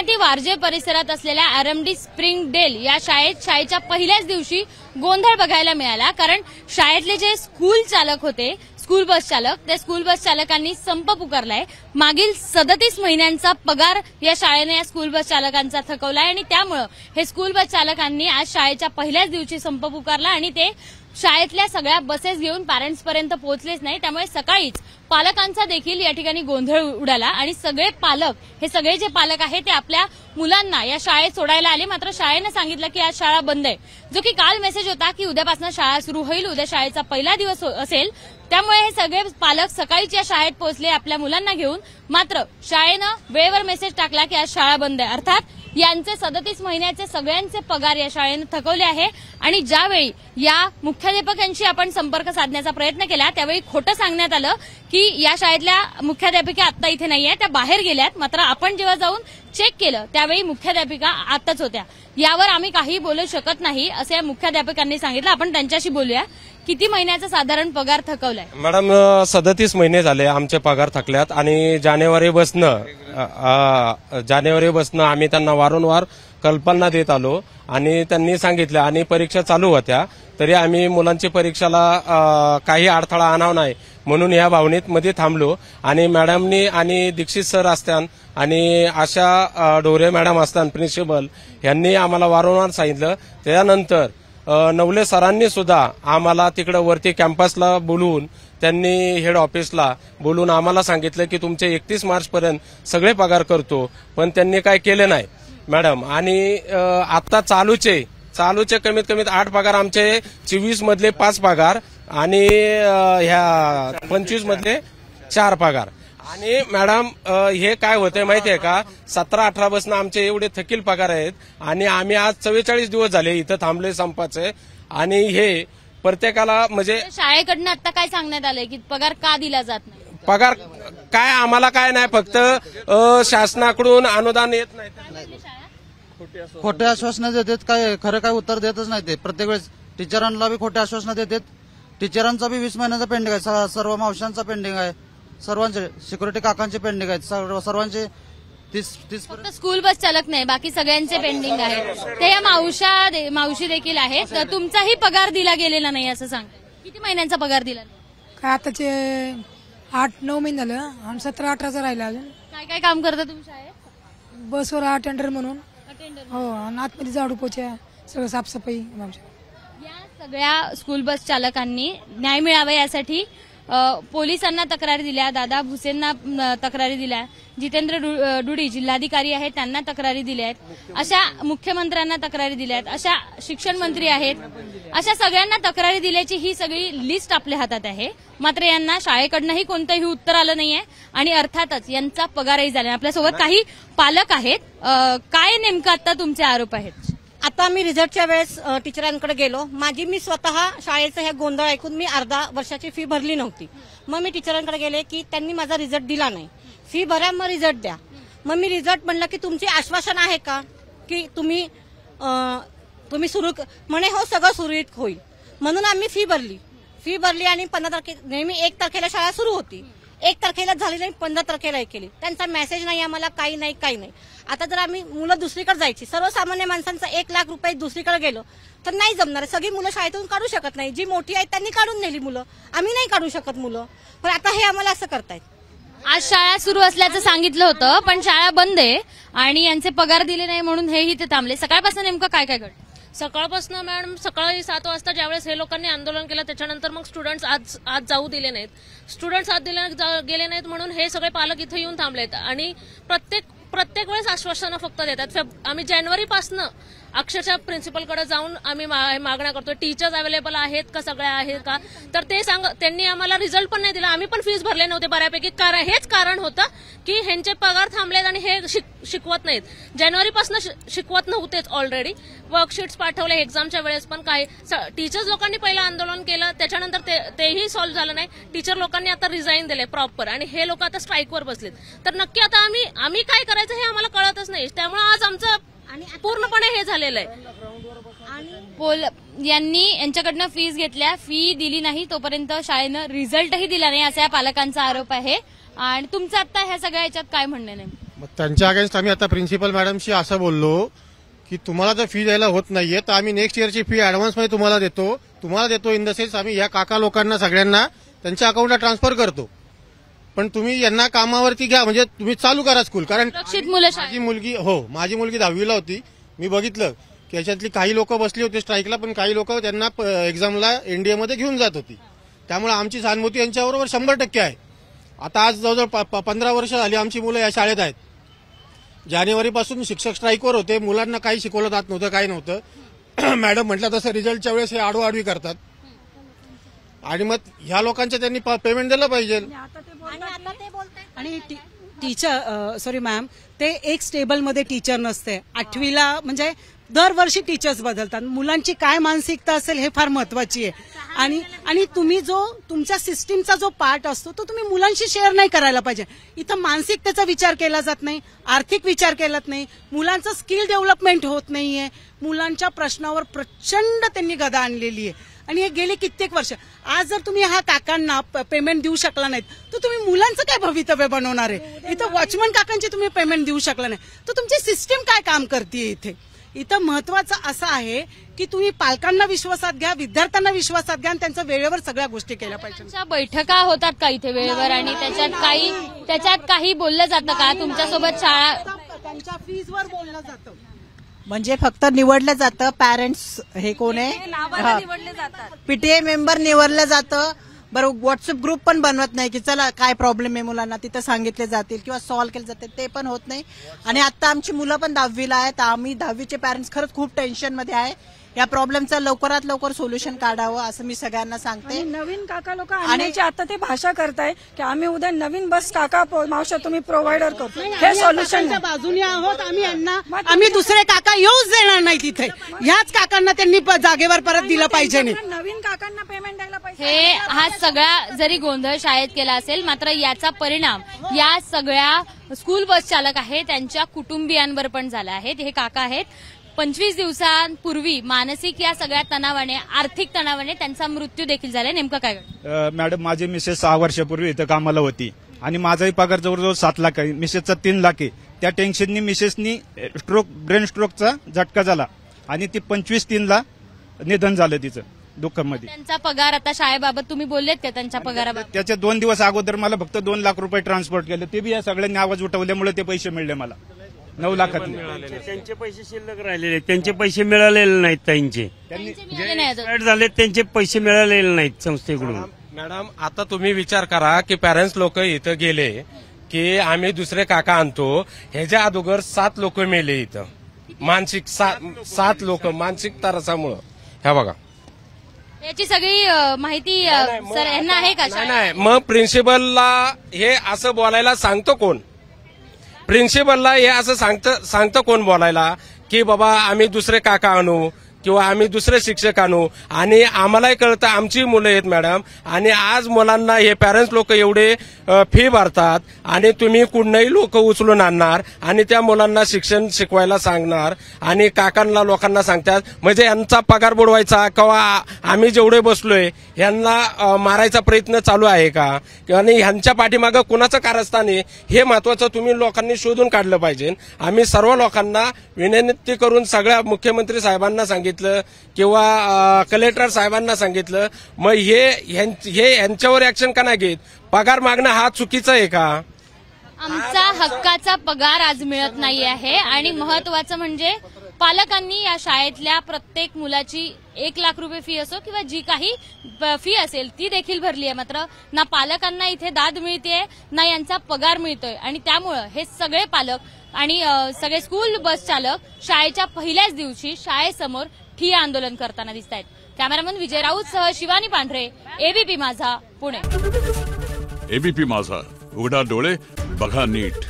विद्यार्थी वारजे परिसरात असलेल्या आरएमडी स्प्रिंग डेल या शाळेच्या पहिल्याच दिवशी गोंधळ बघायला मिळाला। कारण शाळेतले जे स्कूल चालक होते, स्कूल बस चालक, त्या स्कूल बस चालकांनी संप पुकारलाय। मागील 37 महिन्यांचा पगार या शाळेने या स्कूल बस चालकांचा थकवलाय आणि त्यामुळे हे स्कूल बस चालकांनी आज शाळेच्या पहिल्याच दिवशी संप पुकारला आणि ते शाळेतल्या सगळ्या बसेस घेऊन पॅरेंट्स पर्यंत पोहोचलेच नाही। त्यामुळे सकाळीच पालकांचा देखील या ठिकाणी गोंधळ उडाला आणि सगळे पालक, हे सगळे जे पालक आहेत ते आपल्या मुलांना या शाळेत सोडायला आले। मात्र शाळेने सांगितलं की आज शाळा बंद आहे, जो की काल मेसेज होता की उद्यापासून शाळा सुरू होईल, उद्या शाळेचा पहिला दिवस असेल। त्यामुळे हे सगळे पालक सकाळीच या शाळेत पोहोचले आपल्या मुलांना घेऊन। मात्र शाळेनं वेळेवर मेसेज टाकला की आज शाळा बंद आहे। अर्थात यांचे 37 महिन्याचे सगळ्यांचे पगार या शाळेनं थकवले आहे आणि ज्यावेळी या मुख्याध्यापकांशी आपण संपर्क साधण्याचा प्रयत्न केला त्यावेळी खोटं सांगण्यात आलं की या शाळेतल्या मुख्याध्यापिका आता इथे नाहीये, त्या बाहेर गेल्यात। मात्र आपण जेव्हा जाऊन चेक केलं त्यावेळी मुख्याध्यापिका आताच होत्या। यावर आम्ही काही बोलू शकत नाही असे मुख्याध्यापकांनी सांगितलं। आपण त्यांच्याशी बोलूया। किती महिन्याचा साधारण पगार थकवलाय? मॅडम 37 महिने झाले आमचे पगार थकल्यात आणि जानेवारी बसनं आम्ही त्यांना वारंवार कल्पना देत आलो आणि त्यांनी सांगितलं आणि परीक्षा चालू होत्या तरी आम्ही मुलांची परीक्षेला काही अडथळा आणावा नाही म्हणून या भावनेत मध्ये थांबलो आणि मॅडमनी आणि दीक्षित सर असताना आणि आशा ढोरे मॅडम असताना प्रिन्सिपल यांनी आम्हाला वारंवार सांगितलं। त्यानंतर नवले सरांनी सुद्धा आम्हाला तिकडे वरती कॅम्पसला बोलवून त्यांनी हेड ऑफिसला बोलून आम्हाला सांगितलं की तुमचे 31 मार्च पर्यंत सगळे पगार करतो, पण त्यांनी काय केले नाही मॅडम। आणि आता चालूचे कमीत कमी 8 पगार आमचे 24 मधले 5 पगार आणि ह्या 25 मधले 4 पगार। आणि मॅडम हे काय होतंय माहितीये का, 17-18 बसनं आमचे एवढे थकील पगार आहेत आणि आम्ही आज 44 दिवस झाले इथं थांबले संपाचे आणि हे प्रत्येकाला म्हणजे शाळेकडनं आता काय सांगण्यात आलंय की पगार का दिला जात नाही? पगार काय आम्हाला काय नाही, फक्त शासनाकडून अनुदान येत नाही, खोटे आश्वासनं देतात, काय खरं काय उत्तर देतच नाही ते। प्रत्येक वेळेस टीचरांना बी खोटे आश्वासनं देतात। टीचरांचा बी 20 महिन्याचा पेंडिंग आहे, सर्व मावशांचा पेंडिंग आहे, सर्वांचे सिक्युरिटी काकांचे पेंडिंग आहेत, सर्वांचे 30 फक्त स्कूल बस चालक नाही, बाकी सगळ्यांचे पेंडिंग आहेत। ते या मावशी देखील आहेत। तर तुमचाही पगार दिला गेलेला नाही असं सांगताय। किती महिन्यांचा पगार दिला नाही? काय आताचे 8-9 महिने झालं आणि 17-18चा राहिला अजून। काय काय काम करता तुम्ही शाळेत? बसवर अटेंडर म्हणून। हो, आणि आतमध्ये झाडू पोछा सगळं साफसफाई। या सगळ्या स्कूल बस चालकांनी न्याय मिळावा यासाठी पोलिसांना तक्रारी दिल्या, दादा भुसेंना तक्रारी दिल्या, जितेंद्र डुडी जिल्हाधिकारी आहेत त्यांना तक्रारी दिल्या आहेत, अशा मुख्यमंत्र्यांना तक्रारी दिल्या आहेत, अशा शिक्षण मंत्री आहेत, अशा सगळ्यांना तक्रारी दिल्याची ही सगळी लिस्ट आपल्या हातात आहे। मात्र यांना शाळेकडनंही कोणतंही उत्तर आलं नाहीये आणि अर्थातच यांचा पगारही झाला। आपल्यासोबत काही पालक आहेत। काय नेमकं आता तुमचे आरोप आहेत? आता मी रिझल्टच्या वेळेस टीचरांकडे गेलो, मी स्वतः शाळेचं हे गोंधळ ऐकून मी अर्धा वर्षाची फी भरली नव्हती। मग मी टीचरांकडे गेले की त्यांनी माझा रिझल्ट दिला नाही, फी भरा मग रिझल्ट द्या। मग मी रिझल्ट म्हणलं की तुमची आश्वासन आहे का की तुम्ही सुरू म्हणे हो सगळं सुरळीत होईल, म्हणून आम्ही फी भरली आणि 15 तारखे नेहमी 1 तारखेला शाळा सुरू होती, 1 तारखेला झाली नाही, 15 तारखेला केली। त्यांचा मेसेज नाही आम्हाला, काही नाही। आता जर आम्ही मुलं दुसरीकडे जायची, सर्वसामान्य माणसांचा 1 लाख रुपये दुसरीकडे गेलो तर नाही जमणार। सगळी मुलं शाळेतून काढू शकत नाही, जी मोठी आहेत त्यांनी काढून नेली मुलं, आम्ही नाही काढू शकत मुलं। पण आता हे आम्हाला असं करतायत। आज शाळा सुरू असल्याचं सांगितलं होतं पण शाळा बंद आहे आणि यांचे पगार दिले नाही म्हणून हेही ते थांबले। सकाळपासून नेमकं काय काय घडलं? सकाळपासून मॅडम सकाळी 7 वाजता ज्यावेळेस हे लोकांनी आंदोलन केलं त्याच्यानंतर मग स्टुडंट्स आज जाऊ दिले नाहीत, स्टुडंट्स आज गेले नाहीत म्हणून हे सगळे पालक इथे येऊन थांबलेत आणि प्रत्येक वेळेस आश्वासनं फक्त देतात। आम्ही जानेवारीपासनं अक्षरशः प्रिन्सिपलकडे जाऊन आम्ही मागण्या करतोय, टीचर्स अवेलेबल आहेत का, सगळ्या आहेत का, तर ते त्यांनी आम्हाला रिझल्ट पण नाही दिला। आम्ही पण फीस भरले नव्हते बऱ्यापैकी, हेच कारण होतं की ह्यांचे पगार थांबलेत आणि हे शिकवत नाहीत। जानेवारीपासून शिकवत नव्हतेच, ऑलरेडी वर्कशीट्स पाठवले एक्झामच्या वेळेस पण काही टीचर्स लोकांनी पहिलं आंदोलन केलं, त्याच्यानंतर तेही सॉल्व्ह झालं नाही। टीचर लोकांनी आता रिझाईन दिले प्रॉपर आणि हे लोक आता स्ट्राईकवर बसलेत। तर नक्की आता आम्ही काय करायचं हे आम्हाला कळतच नाही। त्यामुळे आज आमचं पूर्णपणे हे झालेलं आहे। यांच्याकडनं फीस घेतल्या, फी दिली नाही तोपर्यंत शाळेनं रिझल्टही दिला नाही असा या पालकांचा आरोप आहे। आणि तुमचं आता ह्या सगळ्या याच्यात काय म्हणणं नाही? मग त्यांच्या अगेन्स्ट आम्ही आता प्रिन्सिपल मॅडमशी असं बोललो की तुम्हाला जर फी द्यायला होत नाहीये तर आम्ही नेक्स्ट इयरची फी ऍडव्हान्समध्ये तुम्हाला देतो इन द सेन्स आम्ही या काका लोकांना सगळ्यांना त्यांच्या अकाउंटला ट्रान्सफर करतो, पण तुम्ही यांना कामावरती घ्या, म्हणजे तुम्ही चालू करा स्कूल. कारण सुरक्षित मुलं शाळेत. माझी मुलगी 10वीला होती. मी बघितलं की याच्यातली काही लोक बसली होती स्ट्राईकला, पण काही लोक त्यांना एक्झामला एनडीएमध्ये घेऊन जात होती. त्यामुळे आमची सहानुभूती यांच्याबरोबर 100% आहे. आता आज जवळजवळ 15 वर्ष झाली आमची मुलं या शाळेत आहेत. जानेवारीपासून शिक्षक स्ट्राईकवर होते, मुलांना काही शिकवलं जात नव्हतं, काही नव्हतं. मॅडम म्हटलं तसं रिझल्टच्या वेळेस हे आडवाआडवी करतात आणि मग ह्या लोकांचं त्यांनी पेमेंट दिलं पाहिजे. आणि टीचर सॉरी मॅम, ते एक स्टेबलमध्ये टीचर नसते. 8वीला म्हणजे दरवर्षी टीचर्स बदलतात. मुलांची काय मानसिकता असेल हे फार महत्वाची आहे. आणि तुम्ही जो तुमच्या सिस्टीमचा जो पार्ट असतो तो तुम्ही मुलांशी शेअर नाही करायला पाहिजे. इथं मानसिकतेचा विचार केला जात नाही, आर्थिक विचार केला नाही, मुलांचं स्किल डेव्हलपमेंट होत नाहीये. मुलांच्या प्रश्नावर प्रचंड त्यांनी गदा आणलेली आहे आणि हे गेले कित्येक वर्ष. आज जर तुम्ही ह्या काकांना पेमेंट देऊ शकला नाहीत तर तुम्ही मुलांचं काय भवितव्य बनवणार आहे? इथं वॉचमन काकांची तुम्ही पेमेंट देऊ शकला नाही तर तुमची सिस्टीम काय काम करते? इथं महत्वाचं असं आहे की तुम्ही पालकांना विश्वासात घ्या, विद्यार्थ्यांना विश्वासात घ्या आणि त्यांच्या वेळेवर सगळ्या गोष्टी केल्या पाहिजे. बैठका होतात का इथे वेळेवर आणि त्याच्यात काही बोललं जातं का? तुमच्यासोबत शाळा त्यांच्या फीजवर बोललं जातं. म्हणजे फक्त निवडलं जातं पॅरेंट्स, हे कोण आहे, पीटीए मेंबर निवडलं जातं. बरं, व्हॉट्सअप ग्रुप पण बनवत नाही की चला काय प्रॉब्लेम आहे मुलांना तिथं सांगितले जातील किंवा सॉल्व्ह केले जाते, ते पण होत नाही. आणि आता आमची मुलं पण 10वीला आहेत. आम्ही 10वीचे पॅरेंट्स खरंच खूप टेन्शनमध्ये आहे. या प्रॉब्लेमचं लवकरात लवकर सोल्युशन काढावं असं मी सगळ्यांना सांगते. नवीन काका लोक आणण्याची आता ते भाषा करताय की आम्ही उद्या नवीन बस काका मावशा तुम्ही प्रोव्हाइडर करतो. हे सोल्युशन बाजूने आहोत आम्ही दुसरे काका येऊच देणार नाही तिथे. ह्याच काकांना त्यांनी जागेवर परत दिलं पाहिजे. नवीन काकांना पेमेंट द्यायला पाहिजे. हा सगळा जरी गोंधळ शाळेत केला असेल मात्र याचा परिणाम या सगळ्या स्कूल बस चालक आहे त्यांच्या कुटुंबियांवर पण झाला आहे. हे काका आहेत. 25 दिवसांपूर्वी मानसिक या सगळ्या तणावाने, आर्थिक तणावाने त्यांचा मृत्यू देखील झाला. नेमकं काय? मॅडम, माझी मिसेस 6 वर्षापूर्वी इथं कामाला होती आणि माझाही पगार जवळजवळ 7 लाख आहे. मिसेसचा 3 लाख आहे. त्या टेन्शननी मिसेसनी ब्रेन स्ट्रोकचा झटका झाला आणि ती 25/3 निधन झालं तिचं दुःखामध्ये. त्यांचा पगार आता शाळेबाबत तुम्ही बोललेत का? त्यांच्या पगाराबाबत त्याच्या 2 दिवस अगोदर मला फक्त 2 लाख रुपये ट्रान्सपोर्ट केले. ते बी या सगळ्यांनी आवाज उठवल्यामुळे ते पैसे मिळले मला. 9 लाखात त्यांचे पैसे शिल्लक राहिलेले, त्यांचे पैसे मिळालेले नाहीत. त्यांचे झाले, त्यांचे पैसे मिळालेले नाहीत संस्थेकडून. मॅडम, आता तुम्ही विचार करा की पॅरेंट्स लोक इथं गेले की आम्ही दुसरे काका आणतो. ह्याच्या अगोदर 7 लोक मेले इथं मानसिक 7 लोक मानसिक त्रासामुळं. ह्या बघा, याची सगळी माहिती सर यांना आहे का? नाही. मग प्रिन्सिपलला हे असं बोलायला सांगतो कोण? प्रिन्सिपलला हे असं सांगतं कोण बोलायला की बाबा आम्ही दुसरे काका आणू किंवा आम्ही दुसरे शिक्षक आणू? आणि आम्हालाही कळतं आमची मुलं आहेत मॅडम. आणि आज मुलांना हे पॅरेंट्स लोक एवढे फी भरतात आणि तुम्ही कुठनंही लोक उचलून आणणार आणि त्या मुलांना शिक्षण शिकवायला सांगणार आणि काकांना लोकांना सांगतात. म्हणजे यांचा पगार बुडवायचा किंवा आम्ही जेवढे बसलोय यांना मारायचा प्रयत्न चालू आहे का? आणि ह्यांच्या पाठीमागं कुणाचं कारस्थान आहे हे महत्वाचं तुम्ही लोकांनी शोधून काढलं पाहिजे. आम्ही सर्व लोकांना विनंती करून सगळ्या मुख्यमंत्री साहेबांना सांगितलं किंवा कलेक्टर साहेबांना सांगितलं. मग हे यांच्यावर ऍक्शन का नाही घेत? पगार मागणं हा चुकीचं आहे का? आमचा हक्काचा पगार आज मिळत नाही आहे आणि महत्वाचं म्हणजे पालकांनी या शाळेतल्या प्रत्येक मुलाची 1 लाख रुपये फी असो किंवा जी काही फी असेल ती देखील भरली आहे. मात्र ना पालकांना इथे दाद मिळतेय ना यांचा पगार मिळतोय आणि त्यामुळं हे सगळे पालक आणि सगळे स्कूल बस चालक शाळेच्या पहिल्याच दिवशी शाळेसमोर ठिय्या आंदोलन करताना दिसत आहेत. कॅमेरामन विजय राऊत सह शिवानी पांढरे, एबीपी माझा, पुणे. एबीपी माझा, उघडा डोळे बघा नीट.